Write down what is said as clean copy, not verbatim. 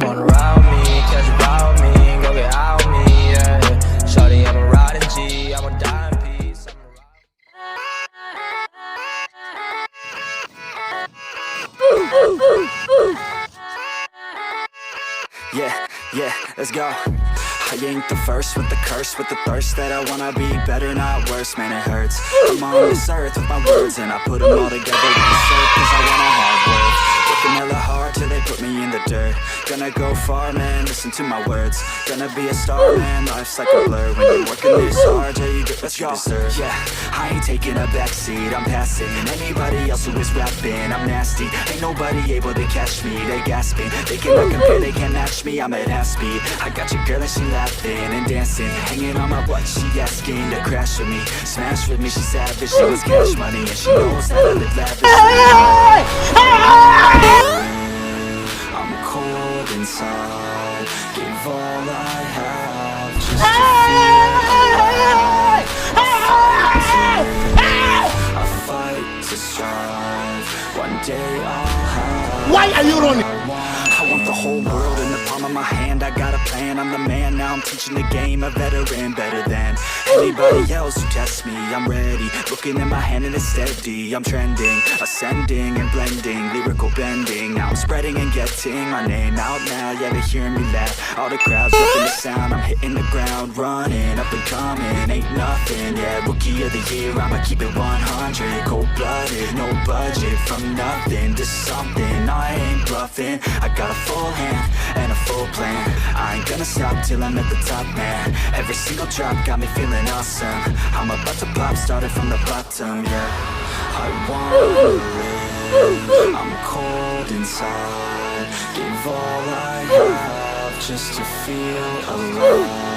Wanna ride me, catch a ride with me, go get out with me, yeah. Shawty, I'm a riding G, I'm a dying piece. Yeah, let's go. I ain't the first with the curse, with the thirst that I wanna be better, not worse, man it hurts. I'm on this earth with my words and I put them all together, insert, cause I wanna have words. Working hella hard till they put me in the dirt. Gonna go far, man, listen to my words. Gonna be a star, man, life's like a blur. When you're working this hard, yeah, you get what you deserve. Yeah, I ain't taking a backseat, I'm passing anybody else who is rapping, I'm nasty. Ain't nobody able to catch me, they gasping. They cannot compare, they can't match me, I'm at half speed. I got your girl and she laughing and dancing, hanging on my butt, she asking to crash with me. Smash with me, she savage, she was cash money, and she knows that I live lavish. I'm cold inside, give all I have just to feel alive. I fight to strive, one day I'll have. Why are you running? I want the whole world in the palm of my hand. I got a plan, I'm the man. Now I'm teaching the game, a veteran, better than anybody else who tests me. I'm ready, looking at my hand and it's steady. I'm trending, ascending and blending, lyrical bending. Now I'm spreading and getting my name out now. Yeah, they hearing me laugh, all the crowds ripping the sound. I'm hitting the ground, running, up and coming, ain't nothing. Yeah, rookie of the year, I'ma keep it 100. Cold-blooded, no budget, from nothing to something. I ain't bluffing, I got a full hand and a full plan. I ain't gonna stop till I'm at the top, man. Every single drop got me feeling awesome. I'm about to pop, started from the bottom, yeah. I wanna live, I'm cold inside. Give all I have just to feel alive.